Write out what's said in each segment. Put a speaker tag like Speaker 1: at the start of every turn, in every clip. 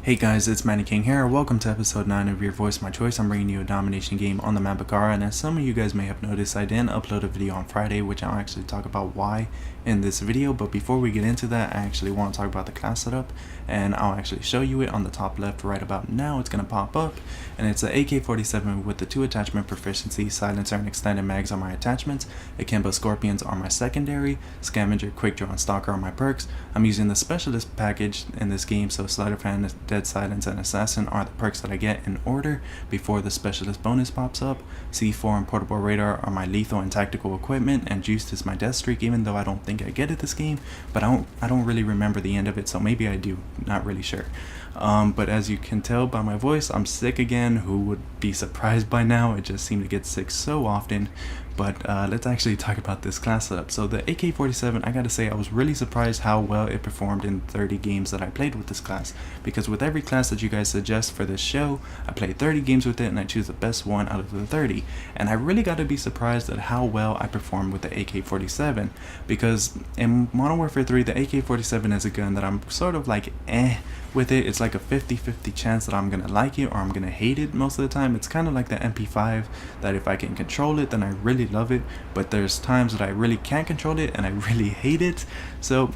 Speaker 1: Hey guys, it's Manny King here. Welcome to episode 9 of Your Voice My Choice. I'm bringing you a domination game on the map Bakara, and as some of you guys may have noticed, I didn't upload a video on Friday, which I'll actually talk about why in this video. But before we get into that, I actually want to talk about the class setup, and I'll actually show you it on the top left right about now. It's going to pop up, and it's an AK-47 with the 2 attachment proficiency. Silencer and extended mags are my attachments. Akimbo Scorpions are my secondary. Scavenger, Quickdraw, and Stalker are my perks. I'm using the specialist package in this game, so Sleight of Hand, Dead Silence, and Assassin are the perks that I get in order before the specialist bonus pops up. C4 and portable radar are my lethal and tactical equipment, and juiced is my death streak, even though I don't think I get it this game, but I don't really remember the end of it, so maybe I do, not really sure. But as you can tell by my voice, I'm sick again. Who would be surprised by now? I just seem to get sick so often. But let's actually talk about this class setup. So the AK-47, I gotta say, I was really surprised how well it performed in 30 games that I played with this class, because with every class that you guys suggest for this show, I play 30 games with it and I choose the best one out of the 30, and I really gotta be surprised at how well I performed with the AK-47, because in Modern Warfare 3, the AK-47 is a gun that I'm sort of like with it. It's like a 50-50 chance that I'm gonna like it or I'm gonna hate it most of the time. It's kind of like the MP5, that if I can control it, then I really love it, but there's times that I really can't control it and I really hate it. So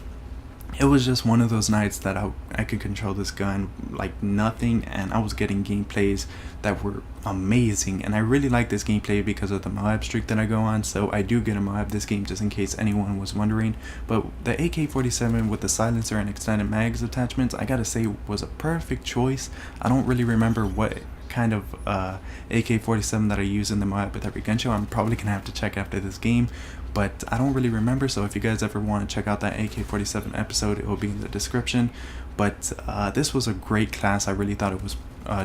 Speaker 1: it was just one of those nights that I could control this gun like nothing, and I was getting gameplays that were amazing, and I really like this gameplay because of the Moab streak that I go on. So I do get a Moab this game, just in case anyone was wondering. But the AK-47 with the silencer and extended mags attachments, I gotta say, was a perfect choice. I don't really remember what kind of AK-47 that I use in the Moab with every gun show. I'm probably gonna have to check after this game, but I don't really remember. So if you guys ever want to check out that AK-47 episode, it will be in the description. But this was a great class. I really thought it was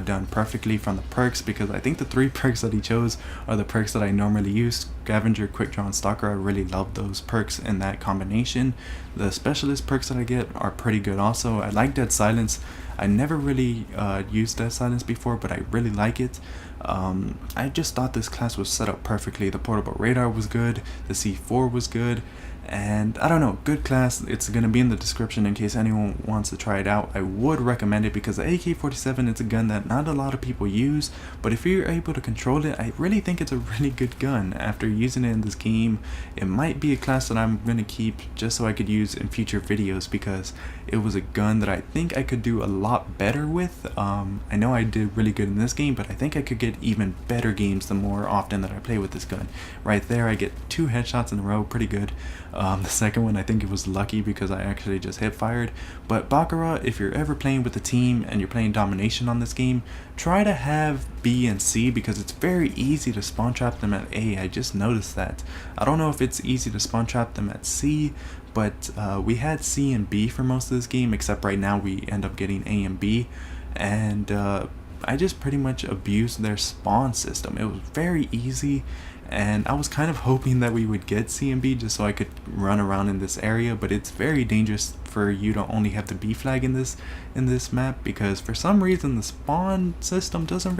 Speaker 1: done perfectly from the perks, because I think the 3 perks that he chose are the perks that I normally use. Scavenger, Quickdraw, and Stalker, I really love those perks in that combination. The specialist perks that I get are pretty good also. I like Dead Silence. I never really used Dead Silence before, but I really like it. I just thought this class was set up perfectly. The portable radar was good, the C4 was good, and I don't know, good class. It's going to be in the description in case anyone wants to try it out. I would recommend it because the AK-47, it's a gun that not a lot of people use, but if you're able to control it, I really think it's a really good gun. After using it in this game, it might be a class that I'm going to keep just so I could use in future videos, because it was a gun that I think I could do a lot better with. I know I did really good in this game, but I think I could get even better games the more often that I play with this gun. Right there, I get 2 headshots in a row, pretty good. The second one, I think it was lucky because I actually just hip fired. But Baccarat, if you're ever playing with a team and you're playing domination on this game, try to have B and C, because it's very easy to spawn trap them at A. I just noticed that. I don't know if it's easy to spawn trap them at C, but we had C and B for most of this game, except right now we end up getting A and B, and I just pretty much abused their spawn system. It was very easy, and I was kind of hoping that we would get C and B just so I could run around in this area, but it's very dangerous for you to only have the B flag in this map, because for some reason the spawn system doesn't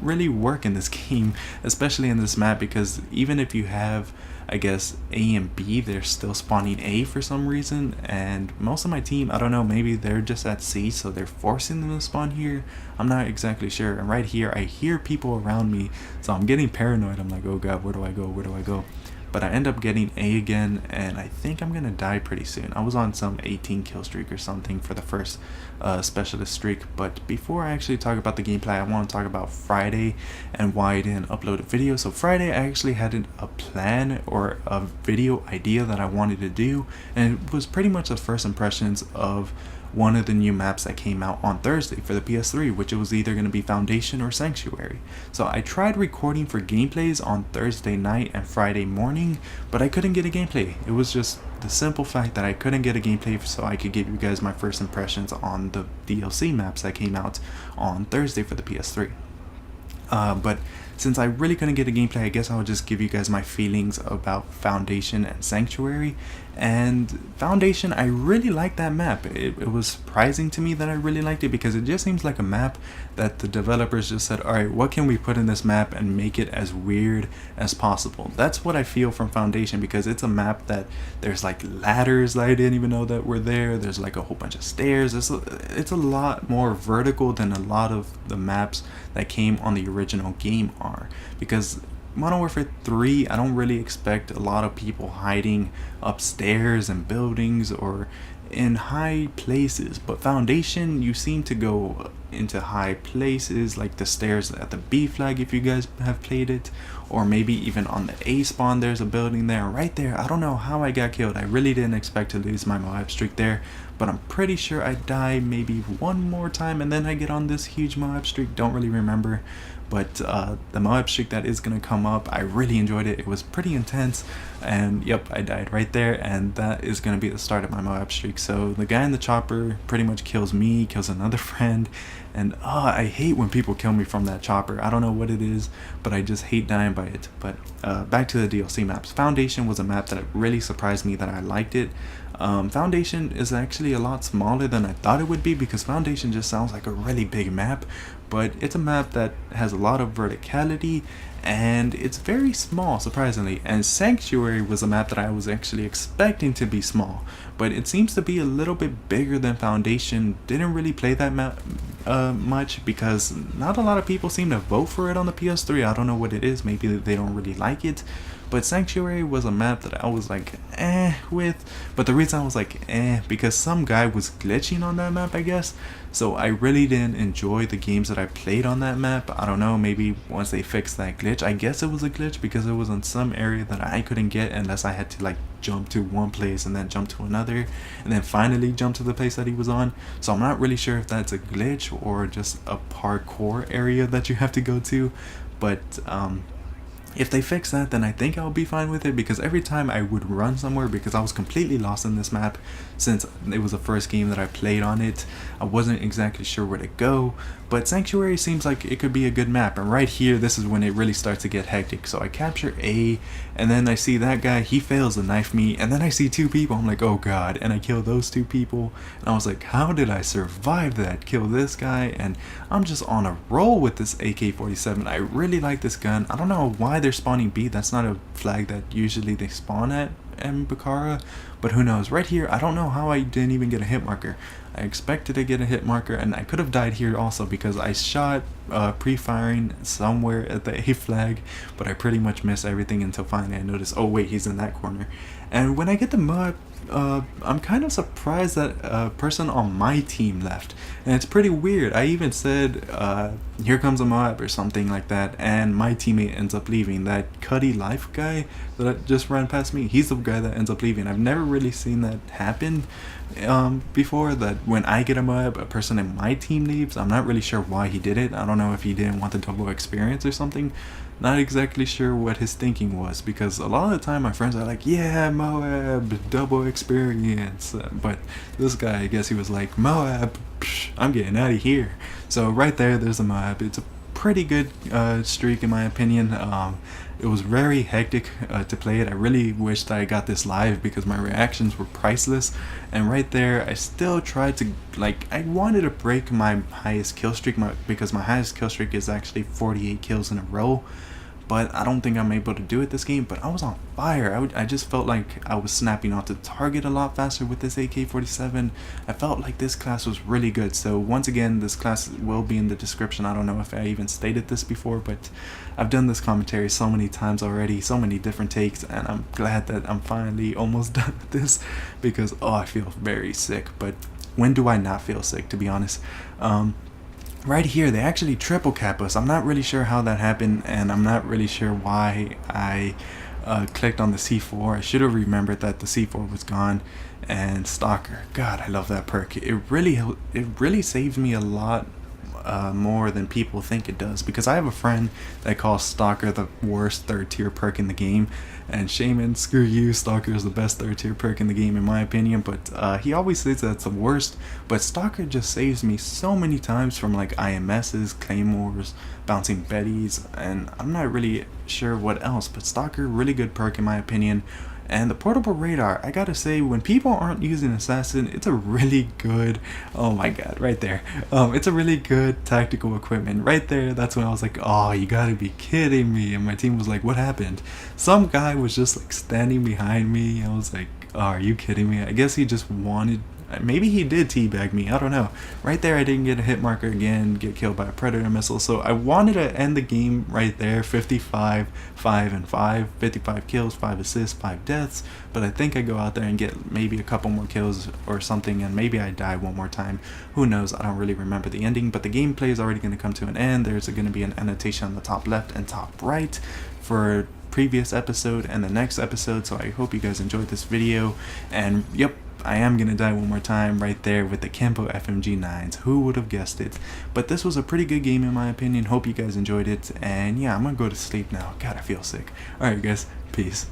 Speaker 1: really work in this game, especially in this map, because even if you have, I guess, A and B, they're still spawning A for some reason, and most of my team, I don't know, maybe they're just at C, so they're forcing them to spawn here. I'm not exactly sure. And right here, I hear people around me, so I'm getting paranoid. I'm like, oh god, where do I go? Where do I go? But I end up getting A again, and I think I'm gonna die pretty soon. I was on some 18 kill streak or something for the first specialist streak. But before I actually talk about the gameplay, I want to talk about Friday and why I didn't upload a video. So Friday, I actually had a plan or a video idea that I wanted to do, and it was pretty much the first impressions of one of the new maps that came out on Thursday for the PS3, which it was either going to be Foundation or Sanctuary. So I tried recording for gameplays on Thursday night and Friday morning, but I couldn't get a gameplay. It was just the simple fact that I couldn't get a gameplay so I could give you guys my first impressions on the DLC maps that came out on Thursday for the PS3. But since I really couldn't get a gameplay, I guess I'll just give you guys my feelings about Foundation and Sanctuary. And Foundation, I really like that map. It was surprising to me that I really liked it, because it just seems like a map that the developers just said, alright, what can we put in this map and make it as weird as possible. That's what I feel from Foundation, because it's a map that there's like ladders that I didn't even know that were there. There's like a whole bunch of stairs. It's a lot more vertical than a lot of the maps that came on the original game are, because Modern Warfare 3, I don't really expect a lot of people hiding upstairs in buildings or in high places, but Foundation, you seem to go into high places, like the stairs at the B flag if you guys have played it, or maybe even on the A spawn there's a building there. Right there, I don't know how I got killed. I really didn't expect to lose my Moab streak there, but I'm pretty sure I die maybe one more time and then I get on this huge Moab streak. Don't really remember, but the Moab streak that is going to come up, I really enjoyed it. It was pretty intense, and yep, I died right there, and that is going to be the start of my Moab streak. So the guy in the chopper pretty much kills me, kills another friend, and I hate when people kill me from that chopper. I don't know what it is, but I just hate dying by it. But back to the DLC maps. Foundation was a map that really surprised me that I liked it. Foundation is actually a lot smaller than I thought it would be, because Foundation just sounds like a really big map, but it's a map that has a lot of verticality and it's very small, surprisingly. And Sanctuary was a map that I was actually expecting to be small, but it seems to be a little bit bigger than Foundation. Didn't really play that map much, because not a lot of people seem to vote for it on the PS3. I don't know what it is, maybe they don't really like it. But Sanctuary was a map that I was like with, but the reason I was like because some guy was glitching on that map, I guess. So I really didn't enjoy the games that I played on that map. I don't know, maybe once they fixed that glitch, I guess it was a glitch, because it was in some area that I couldn't get unless I had to like jump to one place and then jump to another and then finally jump to the place that he was on. So I'm not really sure if that's a glitch or just a parkour area that you have to go to, but if they fix that, then I think I'll be fine with it, because every time I would run somewhere, because I was completely lost in this map since it was the first game that I played on it, I wasn't exactly sure where to go. But Sanctuary seems like it could be a good map, and right here, this is when it really starts to get hectic. So I capture A, and then I see that guy, he fails to knife me, and then I see two people, I'm like, oh god, and I kill those two people, and I was like, how did I survive that? Kill this guy, and I'm just on a roll with this AK-47. I really like this gun. I don't know why they're spawning B. That's not a flag that usually they spawn at in Bukhara, but who knows. Right here, I don't know how I didn't even get a hit marker. I expected to get a hit marker, and I could have died here also, because I shot pre-firing somewhere at the A flag, but I pretty much missed everything until finally I noticed, oh wait, he's in that corner. And when I get the mud, I'm kind of surprised that a person on my team left, and it's pretty weird. I even said here comes a mob or something like that, and my teammate ends up leaving. That Cuddy Life guy that just ran past me, he's the guy that ends up leaving. I've never really seen that happen before, that when I get a mob, a person in my team leaves. I'm not really sure why he did it. I don't know if he didn't want the double experience or something. Not exactly sure what his thinking was, because a lot of the time my friends are like, yeah, Moab, double experience, but this guy, I guess he was like, Moab, psh, I'm getting out of here. So right there's a Moab. It's a pretty good streak in my opinion. It was very hectic to play it. I really wished I got this live, because my reactions were priceless. And right there, I still tried to, like, I wanted to break my highest kill streak, because my highest kill streak is actually 48 kills in a row. But I don't think I'm able to do it this game. But I was on fire. I just felt like I was snapping off the target a lot faster with this AK-47. I felt like this class was really good. So once again, this class will be in the description. I don't know if I even stated this before, but I've done this commentary so many times already, so many different takes, and I'm glad that I'm finally almost done with this, because I feel very sick. But when do I not feel sick, to be honest? Right here, they actually triple cap us. I'm not really sure how that happened, and I'm not really sure why I clicked on the C4. I should have remembered that the C4 was gone. And Stalker, God, I love that perk. It really saves me a lot more than people think it does, because I have a friend that calls Stalker the worst third tier perk in the game, and Shaman, screw you, Stalker is the best third tier perk in the game in my opinion, but he always says that's the worst. But Stalker just saves me so many times from like IMSs, Claymores, bouncing Bettys, and I'm not really sure what else, but Stalker, really good perk in my opinion. And the portable radar, I gotta say, when people aren't using assassin, it's a really good, oh my god, right there, it's a really good tactical equipment right there. That's when I was like, oh, you gotta be kidding me. And my team was like, what happened? Some guy was just like standing behind me. I was like, oh, are you kidding me? I guess he just wanted, maybe he did teabag me, I don't know. Right there I didn't get a hit marker again, get killed by a predator missile, so I wanted to end the game right there. 55, 5 and 5, 55 kills, 5 assists, 5 deaths, but I think I go out there and get maybe a couple more kills or something, and maybe I die one more time. Who knows? I don't really remember the ending, but the gameplay is already going to come to an end. There's going to be an annotation on the top left and top right for previous episode and the next episode, so I hope you guys enjoyed this video. And yep, I am gonna die one more time right there with the Akimbo FMG9s. Who would have guessed it? But this was a pretty good game in my opinion. Hope you guys enjoyed it, and yeah, I'm gonna go to sleep now. God, I feel sick. Alright guys, peace.